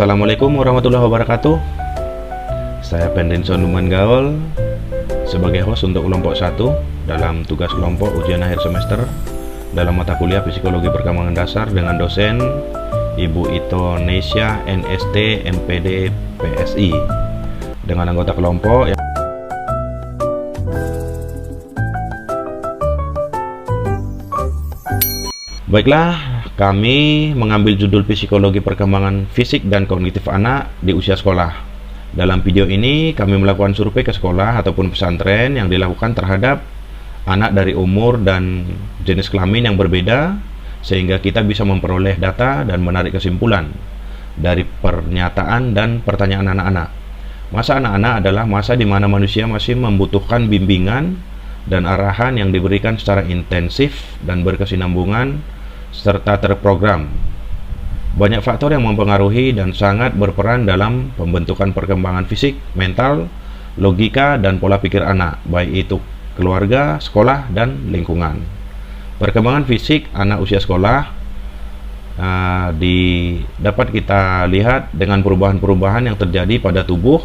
Assalamualaikum warahmatullahi wabarakatuh. Saya Pendinson Numan Gaul sebagai host untuk kelompok 1 dalam tugas kelompok ujian akhir semester dalam mata kuliah Psikologi Perkembangan Dasar dengan dosen Ibu Ito Nesya NST MPD PSI dengan anggota kelompok yang baiklah, kami mengambil judul Psikologi Perkembangan Fisik dan Kognitif Anak di Usia Sekolah. Dalam video ini, kami melakukan survei ke sekolah ataupun pesantren yang dilakukan terhadap anak dari umur dan jenis kelamin yang berbeda, sehingga kita bisa memperoleh data dan menarik kesimpulan dari pernyataan dan pertanyaan anak-anak. Masa anak-anak adalah masa di mana manusia masih membutuhkan bimbingan dan arahan yang diberikan secara intensif dan berkesinambungan serta terprogram. Banyak faktor yang mempengaruhi dan sangat berperan dalam pembentukan perkembangan fisik, mental, logika, dan pola pikir anak, baik itu keluarga, sekolah, dan lingkungan. Perkembangan fisik anak usia sekolah dapat kita lihat dengan perubahan-perubahan yang terjadi pada tubuh,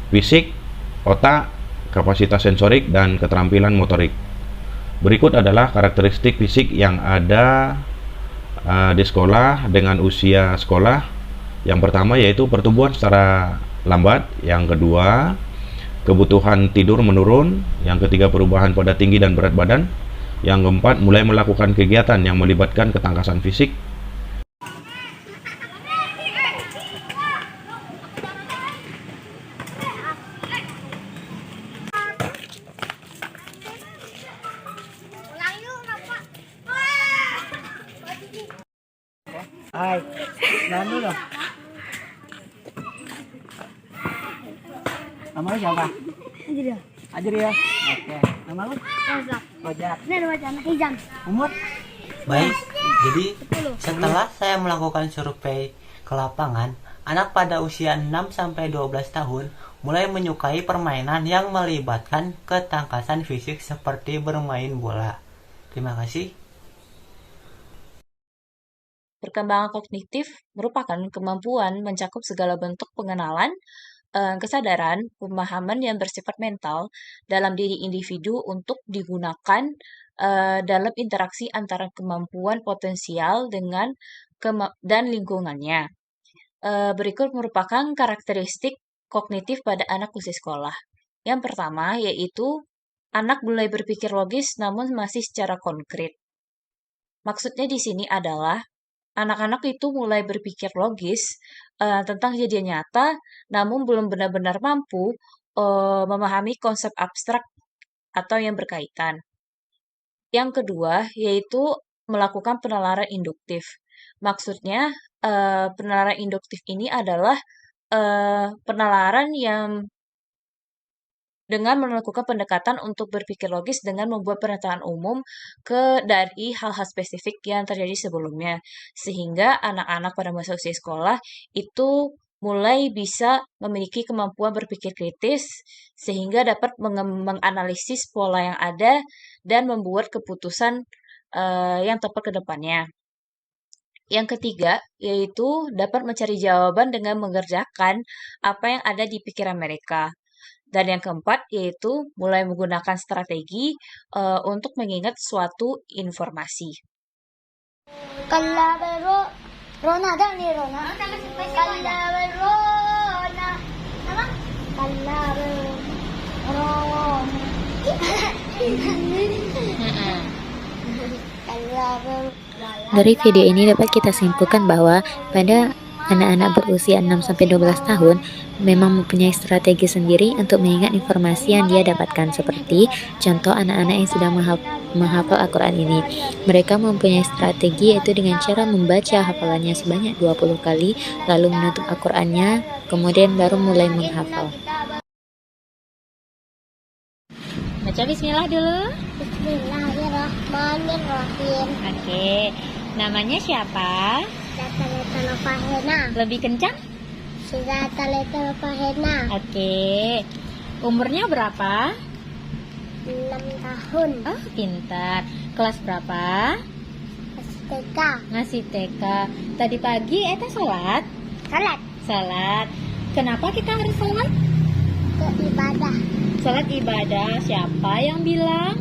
fisik, otak, kapasitas sensorik, dan keterampilan motorik. Berikut adalah karakteristik fisik yang ada di sekolah dengan usia sekolah. Yang pertama yaitu pertumbuhan secara lambat, yang kedua kebutuhan tidur menurun, yang ketiga perubahan pada tinggi dan berat badan, yang keempat mulai melakukan kegiatan yang melibatkan ketangkasan fisik. Hai, jangan dulu. Nama lu siapa? Ajriya. Ajriya. Oke. Nama lu? Razak. Ojak. Ini ada wajah anak hijam. Umur? Baik, jadi 10. setelah saya melakukan survei ke lapangan, anak pada usia 6-12 tahun mulai menyukai permainan yang melibatkan ketangkasan fisik seperti bermain bola. Terima kasih. Perkembangan kognitif merupakan kemampuan mencakup segala bentuk pengenalan, kesadaran, pemahaman yang bersifat mental dalam diri individu untuk digunakan dalam interaksi antara kemampuan potensial dan lingkungannya. Berikut merupakan karakteristik kognitif pada anak usia sekolah. Yang pertama yaitu anak mulai berpikir logis namun masih secara konkret. Maksudnya di sini adalah anak-anak itu mulai berpikir logis tentang kejadian nyata, namun belum benar-benar mampu memahami konsep abstrak atau yang berkaitan. Yang kedua, yaitu melakukan penalaran induktif. Maksudnya, penalaran induktif ini adalah penalaran yang dengan melakukan pendekatan untuk berpikir logis dengan membuat pernyataan umum dari hal-hal spesifik yang terjadi sebelumnya. Sehingga anak-anak pada masa usia sekolah itu mulai bisa memiliki kemampuan berpikir kritis sehingga dapat menganalisis pola yang ada dan membuat keputusan yang tepat ke depannya. Yang ketiga, yaitu dapat mencari jawaban dengan mengerjakan apa yang ada di pikiran mereka. Dan yang keempat yaitu mulai menggunakan strategi untuk mengingat suatu informasi. Kalabero Rona ada nih Rona. Kalabero Rona. Apa? Kalabero Rona. Kalabero. Dari video ini dapat kita simpulkan bahwa pada anak-anak berusia 6-12 tahun memang mempunyai strategi sendiri untuk mengingat informasi yang dia dapatkan, seperti contoh anak-anak yang sudah menghafal Al-Quran ini. Mereka mempunyai strategi yaitu dengan cara membaca hafalannya sebanyak 20 kali, lalu menutup Al-Qurannya, kemudian baru mulai menghafal. Baca bismillah dulu. Bismillahirrahmanirrahim. Oke, namanya siapa? Sudah Fahena. Lebih kencang? Sudah Fahena. Oke, umurnya berapa? 6 tahun. Oh, pintar. Kelas berapa? TK. Ngasih TK. Tadi pagi Eta sholat? Salat. Kenapa kita harus salat? Ke ibadah. Salat ibadah. Siapa yang bilang?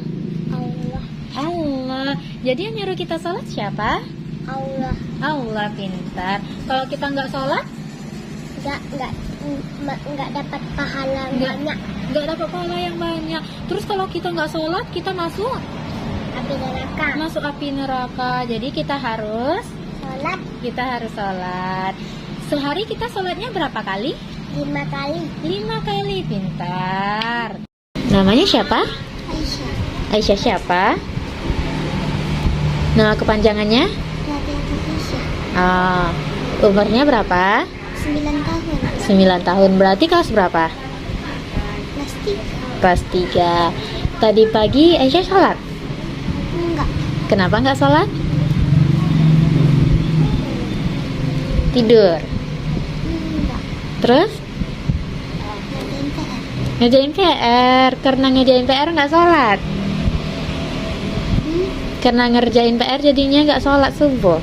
Allah. Allah. Jadi yang nyuruh kita salat siapa? Allah. Allah, pintar. Kalau kita nggak salat, Nggak dapat pahala banyak. nggak dapat pahala yang banyak. Terus kalau kita nggak sholat, kita masuk api neraka. Jadi kita harus sholat. Sehari kita sholatnya berapa kali? 5 kali. 5 kali, pintar. Namanya siapa? Aisyah. Aisyah siapa? Nama kepanjangannya? Nadia Aisyah. Umurnya berapa? 9 tahun. 9 tahun. Berarti kelas berapa? Kelas 3. Kelas 3. Tadi pagi Aisyah sholat? Enggak. Kenapa nggak sholat? Tidur. Enggak. Terus? Ngerjain PR. Ngerjain PR. Karena ngerjain PR nggak sholat. Karena ngerjain PR jadinya nggak sholat subuh.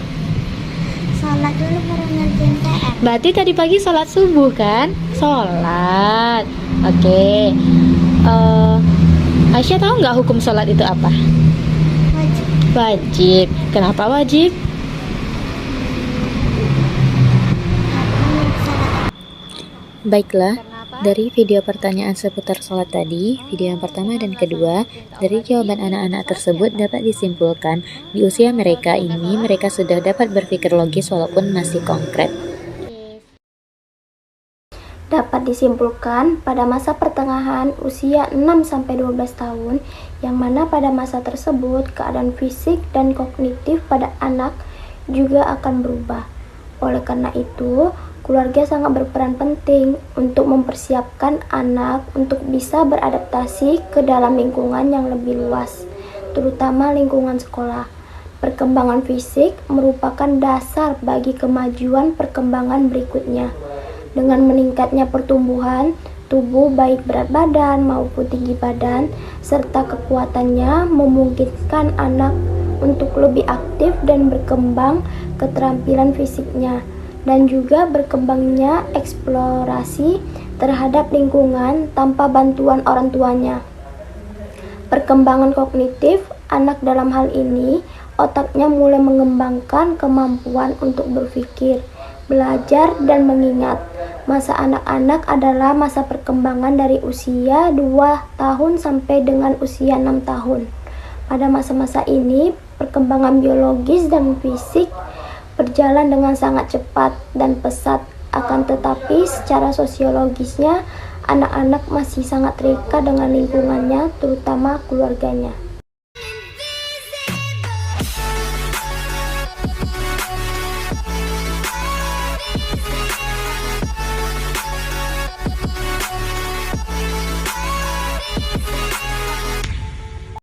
Sholat dulu baru ngerjain PR. Berarti tadi pagi sholat subuh kan? Sholat. Oke. Aisyah tahu nggak hukum sholat itu apa? Wajib. Wajib. Kenapa wajib? Baiklah, dari video pertanyaan seputar sholat tadi, video yang pertama dan kedua, dari jawaban anak-anak tersebut dapat disimpulkan di usia mereka ini mereka sudah dapat berpikir logis walaupun masih konkret. Dapat disimpulkan pada masa pertengahan usia 6-12 tahun, yang mana pada masa tersebut keadaan fisik dan kognitif pada anak juga akan berubah. Oleh karena itu, keluarga sangat berperan penting untuk mempersiapkan anak untuk bisa beradaptasi ke dalam lingkungan yang lebih luas, terutama lingkungan sekolah. Perkembangan fisik merupakan dasar bagi kemajuan perkembangan berikutnya. Dengan meningkatnya pertumbuhan tubuh baik berat badan maupun tinggi badan, serta kekuatannya memungkinkan anak untuk lebih aktif dan berkembang keterampilan fisiknya, dan juga berkembangnya eksplorasi terhadap lingkungan tanpa bantuan orang tuanya. Perkembangan kognitif anak dalam hal ini, otaknya mulai mengembangkan kemampuan untuk berpikir, belajar, dan mengingat. Masa anak-anak adalah masa perkembangan dari usia 2 tahun sampai dengan usia 6 tahun. Pada masa-masa ini, perkembangan biologis dan fisik berjalan dengan sangat cepat dan pesat. Akan tetapi secara sosiologisnya, anak-anak masih sangat terikat dengan lingkungannya, terutama keluarganya.